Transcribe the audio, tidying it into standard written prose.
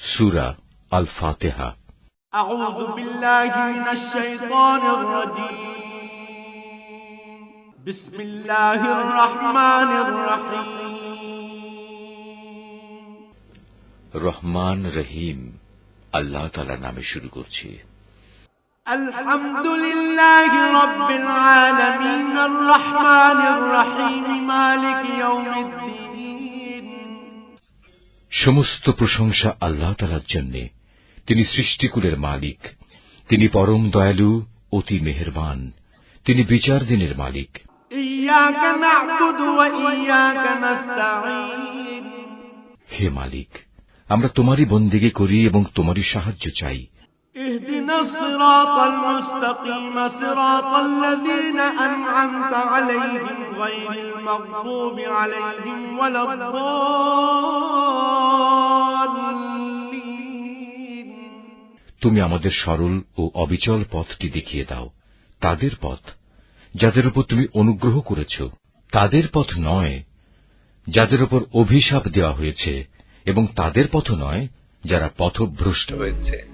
সূরা আল ফাতিহা। আউযু বিল্লাহি মিনাশ শাইতানির রাজীম। বিসমিল্লাহির রহমানির রহিম। রহমান রহিম আল্লাহ তাআলার নামে শুরু করছি। আলহামদুলিল্লাহি রাব্বিল আলামিন আর রহমানির রহিম মালিক ইয়াউমিদ্দিন। সমস্ত প্রশংসা আল্লাহ তাআলার জন্য। তিনি সৃষ্টিকুলের মালিক, তিনি পরম দয়ালু, অতি মেহেরবান, তিনি বিচার দিনের মালিক। ইয়াকা না'বুদু ওয়া ইয়াকা নাস্তাঈন। হে মালিক, আমরা তোমারই বন্দেগী করি এবং তোমারই সাহায্য চাই। ইহদিনাস সিরাতাল মুস্তাকিম সিরাতাল্লাযীনা আন'আমতা আলাইহিম গায়রিল মাগদুবি আলাইহিম ওয়ালাদ-দাল্লিন। তুমি আমাদের সরল ও অবিচল পথটি দেখিয়ে দাও, তাদের পথ যাদের উপর তুমি অনুগ্রহ করেছ, তাদের পথ নয় যাদের উপর অভিশাপ দেওয়া হয়েছে, এবং তাদের পথ নয় যারা পথভ্রষ্ট হয়েছে।